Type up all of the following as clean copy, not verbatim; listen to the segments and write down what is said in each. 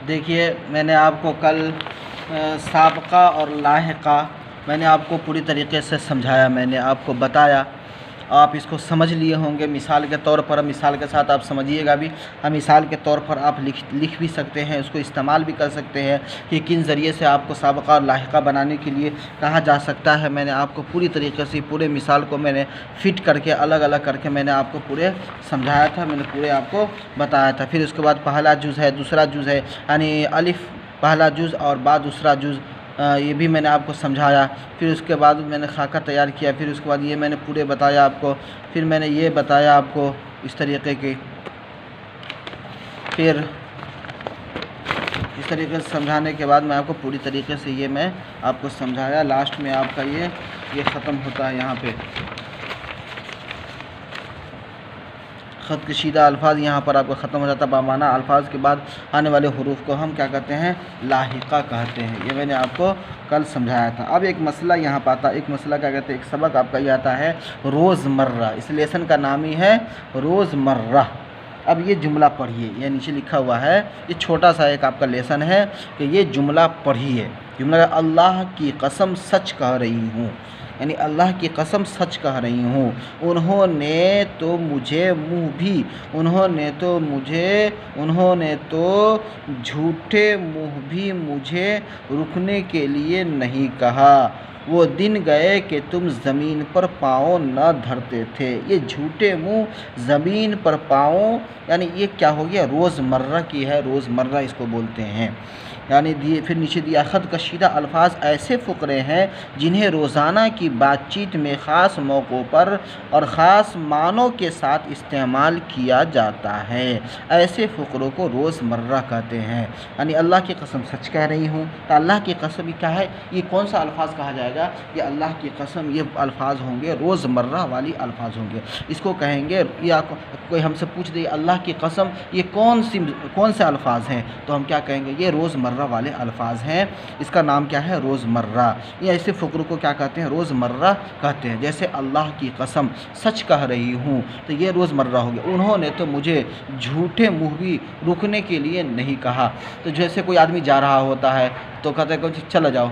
देखिए, मैंने आपको कल साबका और लाहिका मैंने आपको पूरी तरीके से समझाया, मैंने आपको बताया, आप इसको समझ लिए होंगे। मिसाल के तौर पर, मिसाल के साथ आप समझिएगा भी। मिसाल के तौर पर आप लिख भी सकते हैं, उसको इस्तेमाल भी कर सकते हैं कि किन ज़रिए से आपको साबका और लाहिका बनाने के लिए कहा जा सकता है। मैंने आपको पूरी तरीके से पूरे मिसाल को मैंने फ़िट करके अलग अलग करके मैंने आपको पूरे समझाया था, मैंने पूरे आपको बताया था। फिर उसके बाद पहला जुज़ है, दूसरा जुज़ है, यानी अलिफ़ पहला जुज़ और बाद दूसरा जुज़, ये भी मैंने आपको समझाया। फिर उसके बाद मैंने खाका तैयार किया, फिर उसके बाद ये मैंने पूरे बताया आपको। फिर मैंने ये बताया आपको इस तरीके की, फिर इस तरीके से समझाने के बाद मैं आपको पूरी तरीके से ये मैं आपको समझाया। लास्ट में आपका ये ख़त्म होता है यहाँ पे ख़त कशीदा अल्फाज, यहाँ पर आपका ख़त्म हो जाता है। बामाना अल्फाज के बाद आने वाले हुरूफ को हम क्या कहते हैं? लाहिका कहते हैं। ये मैंने आपको कल समझाया था। अब एक मसला यहाँ पर आता, एक मसला क्या कहते हैं, एक सबक आपका ये आता है रोज़मर्रा। इस लेसन का नाम ही है रोज़मर्रा। अब ये जुमला पढ़िए, ये नीचे लिखा हुआ है, ये छोटा सा एक आपका लेसन है कि ये जुमला पढ़िए। जुमला, अल्लाह की कसम सच कह रही हूँ, यानी अल्लाह की कसम सच कह रही हूँ। उन्होंने तो मुझे उन्होंने तो झूठे मुँह भी मुझे रुकने के लिए नहीं कहा। वो दिन गए कि तुम ज़मीन पर पाँव न धरते थे। ये झूठे मुँह ज़मीन पर पाँव, यानी ये क्या हो गया? रोज़मर्रा की है, रोज़मर्रा इसको बोलते हैं। यानी दिए, फिर नीचे दिया ख़त कशीदा अल्फाज ऐसे फ़ुकरे हैं जिन्हें रोज़ाना की बातचीत में ख़ास मौक़ों पर और ख़ास मानों के साथ इस्तेमाल किया जाता है। ऐसे फ़ुकरों को रोज़मर्रा कहते हैं। यानी अल्लाह की कसम सच कह रही हूँ, तो अल्लाह की कसम ये क्या है? ये कौन सा अल्फाज कहा जाएगा? ये अल्लाह की कसम, ये अल्फाज होंगे रोज़मर्रा वाली अल्फाज होंगे। इसको कहेंगे, या कोई हमसे पूछ दे अल्लाह की कसम ये कौन से अल्फाज हैं, तो हम क्या कहेंगे? ये रोज़मर्रा वाले अल्फाज हैं, इसका नाम क्या है? रोज़मर्रा। ये ऐसे फ़ुकरों को क्या कहते हैं? रोज़मर्रा कहते हैं। जैसे अल्लाह की कसम सच कह रही हूँ, तो ये रोज़मर्रा हो गया। उन्होंने तो मुझे झूठे मुँह भी रुकने के लिए नहीं कहा। तो जैसे कोई आदमी जा रहा होता है तो कहते हैं कि चला जाओ,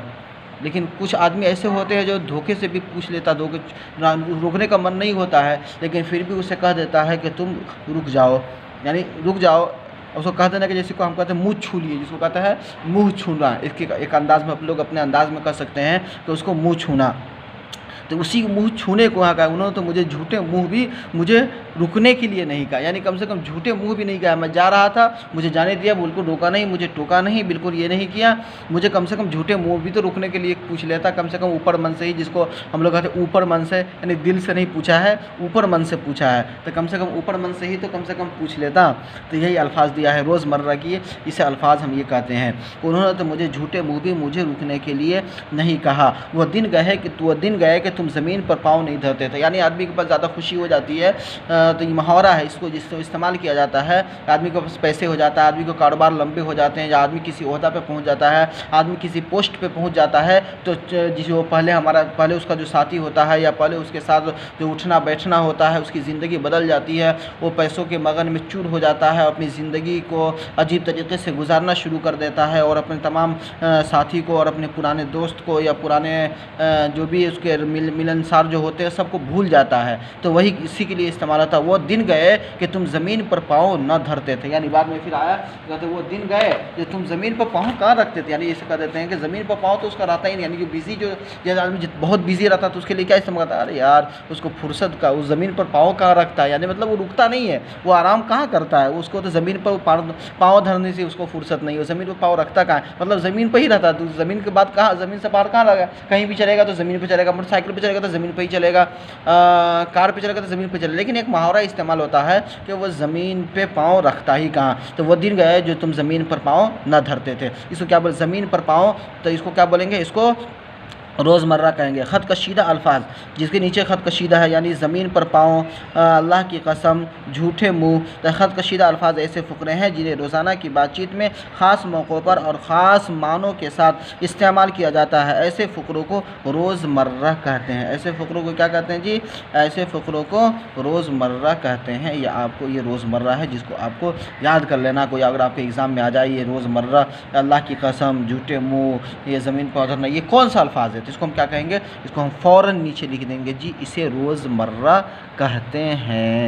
लेकिन कुछ आदमी ऐसे होते हैं जो धोखे से भी पूछ लेता, धोखे रुकने का मन नहीं होता है, लेकिन फिर भी उसे कह देता है कि तुम रुक जाओ, यानी रुक जाओ। उसको कह देना कि जैसे को हम कहते हैं मुँह छू लिए, जिसको कहता है मुँह छूना, इसके एक अंदाज़ में आप लोग अपने अंदाज़ में कह सकते हैं कि उसको मुँह छूना। तो उसी मुँह छूने को वहाँ कहा, उन्होंने तो मुझे झूठे मुँह भी मुझे रुकने के लिए नहीं कहा, यानी कम से कम झूठे मुँह भी नहीं कहा। मैं जा रहा था, मुझे जाने दिया, बिल्कुल रोका नहीं, मुझे टोका नहीं, बिल्कुल ये नहीं किया। मुझे कम से कम झूठे मुँह भी तो रुकने के लिए पूछ लेता, कम से कम ऊपर मन से ही, जिसको हम लोग कहते हैं ऊपर मन से, यानी दिल से नहीं पूछा है, ऊपर मन से पूछा है, तो कम से कम ऊपर मन से ही तो कम से कम पूछ लेता। तो यही अल्फाज दिया है रोज़मर्रा की, इसे अल्फाज हम ये कहते हैं। उन्होंने तो मुझे झूठे मुँह भी मुझे रुकने के लिए नहीं कहा। वह दिन गए कि तुम ज़मीन पर पाँव नहीं धरते थे। यानी आदमी के पास ज़्यादा खुशी हो जाती है तो ये मुहावरा है, इसको जिसको इस्तेमाल किया जाता है, आदमी के पास पैसे हो जाता है, आदमी को कारोबार लंबे हो जाते हैं, या आदमी किसी ओहदा पे पहुंच जाता है, आदमी किसी पोस्ट पे पहुंच जाता है, तो जो पहले उसका जो साथी होता है या पहले उसके साथ जो उठना बैठना होता है, उसकी ज़िंदगी बदल जाती है। वो पैसों के मगन में चूर हो जाता है, अपनी ज़िंदगी को अजीब तरीके से गुजारना शुरू कर देता है, और अपने तमाम साथी को और अपने पुराने दोस्त को या पुराने जो भी उसके मिलनसार जो होते हैं सबको भूल जाता है। तो वही इसी के लिए इस्तेमाल होता है। वो दिन गए कि तुम ज़मीन पर पाँव न धरते थे, यानी बाद में फिर आया कहते वो दिन गए कि तुम ज़मीन पर पाँव कहाँ रखते थे, यानी इसे कह देते हैं कि ज़मीन पर पाँव तो उसका रहता ही नहीं, यानी जो बिज़ी जो आदमी बहुत बिज़ी रहता तो उसके लिए क्या इस्तेमाल करता है? अरे यार उसको फुर्सत का, उस ज़मीन पर पाँव कहाँ रखता है, यानी मतलब वो रुकता नहीं है, वो आराम कहाँ करता है, उसको तो ज़मीन पर पाँव धरने से उसको फुर्सत नहीं है, ज़मीन पर पाँव रखता कहाँ है, मतलब ज़मीन पर ही रहता है। तो ज़मीन के बाद कहाँ, ज़मीन से बाहर कहाँ लगा? कहीं भी चलेगा तो ज़मीन पर चलेगा, मोटरसाइकिल पर चलेगा तो ज़मीन पर ही चलेगा, कार पे चलेगा तो ज़मीन पे चलेगा। लेकिन एक मुहावरा इस्तेमाल होता है कि वो ज़मीन पे पाँव रखता ही कहाँ। तो वो दिन गए जो तुम ज़मीन पर पाँव न धरते थे। इसको क्या बोले? ज़मीन पर पाँव, तो इसको क्या बोलेंगे? इसको रोज़मर्रा कहेंगे। ख़त कशीदा अल्फाज, जिसके नीचे ख़त कशीदा है यानी ज़मीन पर पाँव, अल्लाह की कसम, झूठे मुँह। तो ख़त कशीदा अल्फाज ऐसे फ़ुकरे हैं जिन्हें रोज़ाना की बातचीत में ख़ास मौक़ों पर और ख़ास मानों के साथ इस्तेमाल किया जाता है। ऐसे फ़ुकरों को रोज़मर्रा कहते हैं। ऐसे फ़ुकरों को क्या कहते हैं जी? ऐसे फ़ुकरों को रोज़मर्रा कहते हैं। या आपको ये रोज़मर्रा है जिसको आपको याद कर लेना। कोई अगर आपके एग्ज़ाम में आ जाए ये रोज़मर्रा, अल्लाह की कसम, झूठे मुँह, ये ज़मीन पर उतरना, ये कौन सा अल्फाज है? तो इसको हम क्या कहेंगे? इसको हम फ़ौरन नीचे लिख देंगे जी, इसे रोज़मर्रा कहते हैं।